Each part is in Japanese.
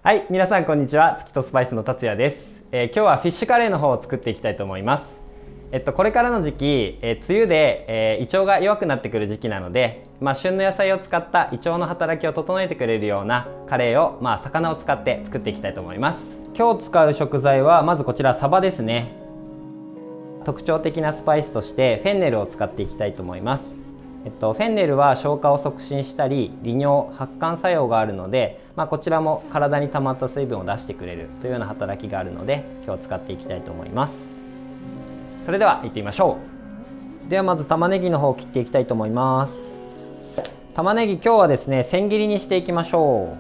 はい、皆さんこんにちは。月とスパイスの達也です。今日はフィッシュカレーの方を作っていきたいと思います。これからの時期、梅雨で、胃腸が弱くなってくる時期なので、旬の野菜を使った胃腸の働きを整えてくれるようなカレーを、魚を使って作っていきたいと思います。今日使う食材はまずこちらサバですね。特徴的なスパイスとしてフェンネルを使っていきたいと思います。フェンネルは消化を促進したり利尿発汗作用があるので、こちらも体に溜まった水分を出してくれるというような働きがあるので、今日使っていきたいと思います。それでは行ってみましょう。ではまず玉ねぎの方を切っていきたいと思います。玉ねぎ今日はですね、千切りにしていきましょう。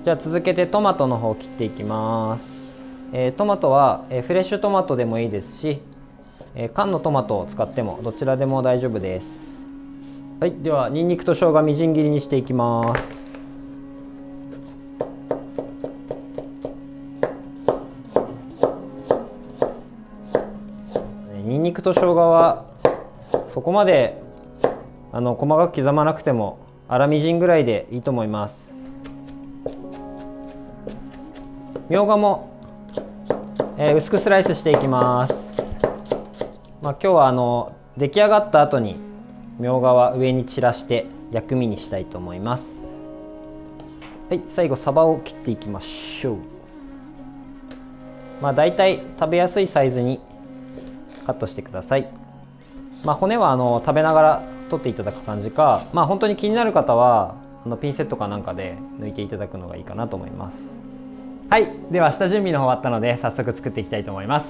じゃあ続けてトマトの方を切っていきます。トマトはフレッシュトマトでもいいですし、缶のトマトを使ってもどちらでも大丈夫です。はい、ではニンニクと生姜みじん切りにしていきます。ニンニクと生姜はそこまで細かく刻まなくても粗みじんぐらいでいいと思います。みょうがも、薄くスライスしていきます。今日は出来上がった後にみょうがは上に散らして薬味にしたいと思います。はい、最後サバを切っていきましょう。だいたい食べやすいサイズにカットしてください。骨は食べながら取っていただく感じか、本当に気になる方はピンセットかなんかで抜いていただくのがいいかなと思います。はい、では下準備の方終わったので早速作っていきたいと思います。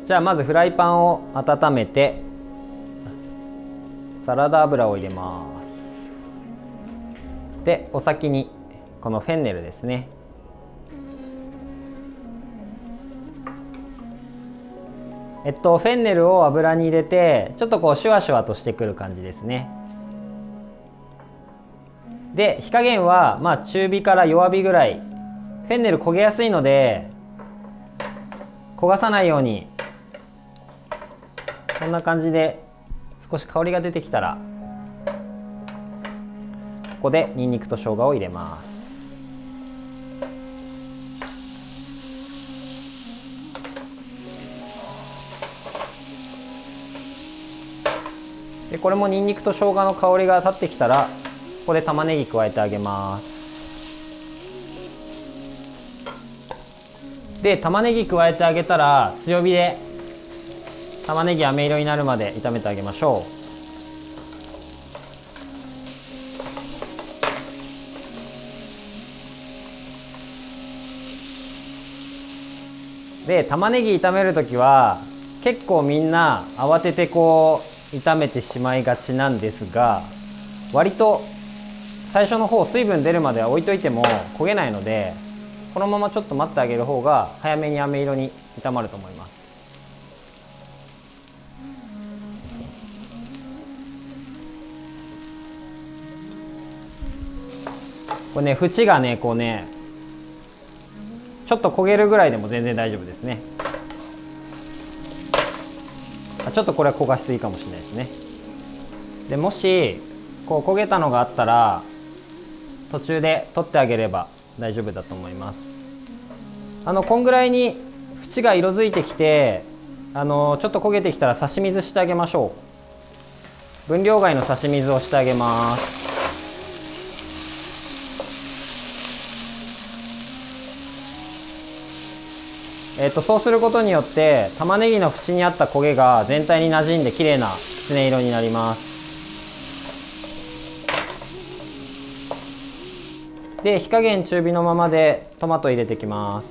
じゃあまずフライパンを温めてサラダ油を入れます。でお先にこのフェンネルですね。フェンネルを油に入れてちょっとシュワシュワとしてくる感じですね。で火加減は中火から弱火ぐらい。フェンネル焦げやすいので焦がさないように、こんな感じで少し香りが出てきたらここでニンニクと生姜を入れます。でこれもニンニクと生姜の香りが立ってきたらここで玉ねぎ加えてあげます。で玉ねぎ加えてあげたら強火で玉ねぎ飴色になるまで炒めてあげましょう。で玉ねぎ炒めるときは結構みんな慌てて炒めてしまいがちなんですが、割と最初の方水分出るまでは置いといても焦げないので、このままちょっと待ってあげる方が早めに飴色に炒まると思います。これね、縁がねちょっと焦げるぐらいでも全然大丈夫ですね。ちょっとこれは焦がしすぎかもしれないですね。でもし焦げたのがあったら途中で取ってあげれば大丈夫だと思います。こんぐらいに縁が色づいてきてちょっと焦げてきたら差し水してあげましょう。分量外の差し水をしてあげます。そうすることによって玉ねぎの縁にあった焦げが全体に馴染んで綺麗なきつね色になります。で火加減中火のままでトマト入れていきま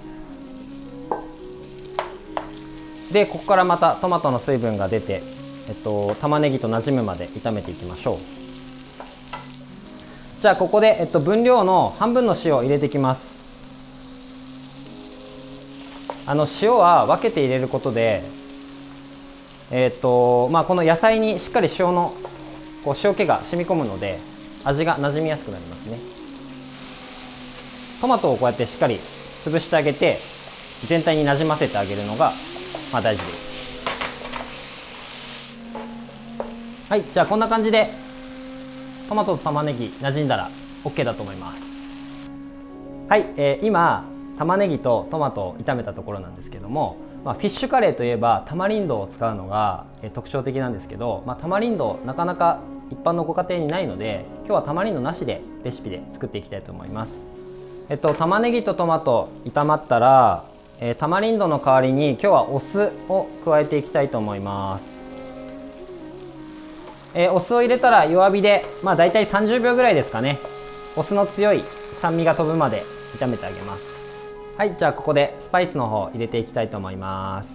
す。でここからまたトマトの水分が出て、玉ねぎと馴染むまで炒めていきましょう。じゃあここで、分量の半分の塩を入れていきます。塩は分けて入れることで、この野菜にしっかり塩気が染み込むので味が馴染みやすくなりますね。トマトをこうやってしっかり潰してあげて全体になじませてあげるのが大事です。はい、じゃあこんな感じでトマトと玉ねぎ馴染んだら OK だと思います。はい、今玉ねぎとトマトを炒めたところなんですけども、フィッシュカレーといえばタマリンドを使うのが特徴的なんですけど、タマリンドなかなか一般のご家庭にないので、今日はタマリンドなしでレシピで作っていきたいと思います。玉ねぎとトマト炒まったら、タマリンドの代わりに今日はお酢を加えていきたいと思います。お酢を入れたら弱火で、だいたい30秒ぐらいですかね。お酢の強い酸味が飛ぶまで炒めてあげます。はい、じゃあここでスパイスの方入れていきたいと思います。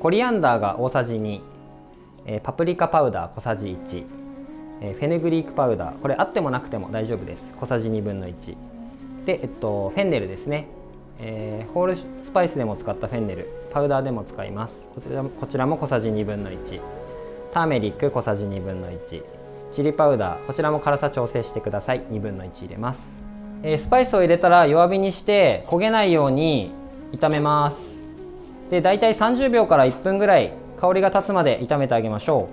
コリアンダーが大さじ2、パプリカパウダー小さじ1、フェヌグリークパウダー、これあってもなくても大丈夫です。小さじ1/2で、フェンネルですね、ホールスパイスでも使ったフェンネル、パウダーでも使います。こちらも小さじ1/2、ターメリック小さじ1/2、チリパウダー、こちらも辛さ調整してください。1/2入れます。スパイスを入れたら弱火にして焦げないように炒めます。で、だいたい30秒から1分ぐらい香りが立つまで炒めてあげましょ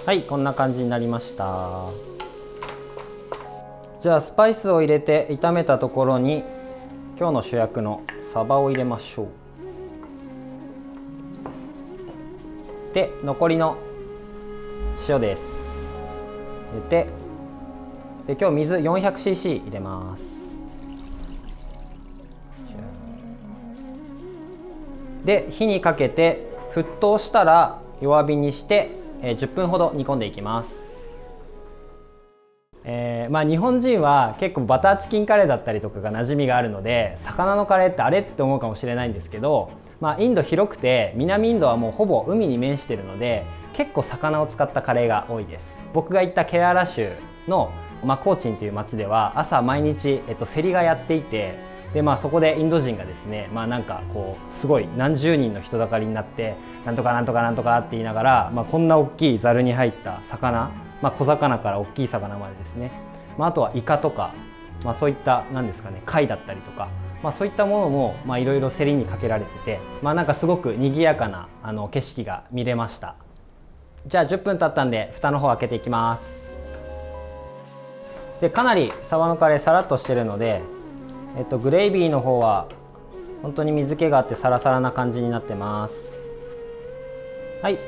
う。はい、こんな感じになりました。じゃあスパイスを入れて炒めたところに今日の主役のサバを入れましょう。で、残りの塩です。入れて、で今日水 400cc 入れます。で、火にかけて沸騰したら弱火にして10分ほど煮込んでいきます。日本人は結構バターチキンカレーだったりとかが馴染みがあるので、魚のカレーってあれって思うかもしれないんですけど、インド広くて南インドはもうほぼ海に面しているので、結構魚を使ったカレーが多いです。僕が行ったケララ州のコーチンという町では朝毎日、競りがやっていて、でそこでインド人がですね、なんかこうすごい何十人の人だかりになって、なんとかなんとかなんとかって言いながら、こんな大きいザルに入った魚、小魚から大きい魚までですね、あとはイカとか、そういった何ですかね、貝だったりとか、そういったものもいろいろ競りにかけられてて、なんかすごく賑やかな景色が見れました。じゃあ10分経ったんで蓋の方開けていきます。で、かなりサバのカレーさらっとしてるので、グレイビーの方は本当に水気があってサラサラな感じになってます。はい、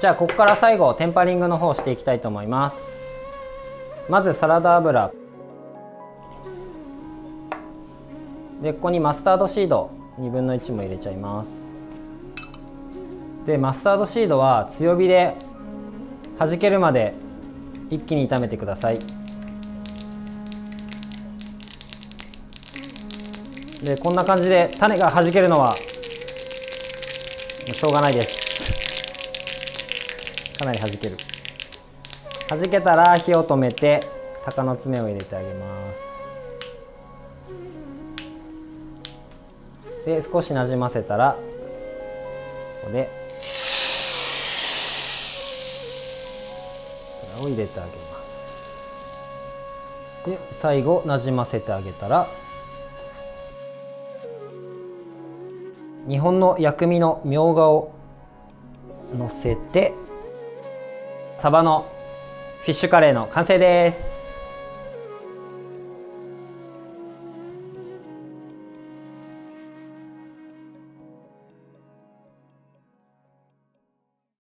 じゃあここから最後テンパリングの方していきたいと思います。まずサラダ油で、ここにマスタードシード1/2も入れちゃいます。で、マスタードシードは強火で弾けるまで一気に炒めてください。で、こんな感じで種が弾けるのはしょうがないです。かなり弾ける。弾けたら火を止めて鷹の爪を入れてあげます。で、少しなじませたらここでこれを入れてあげます。で、最後なじませてあげたら日本の薬味のみょうがをのせてサバのフィッシュカレーの完成です。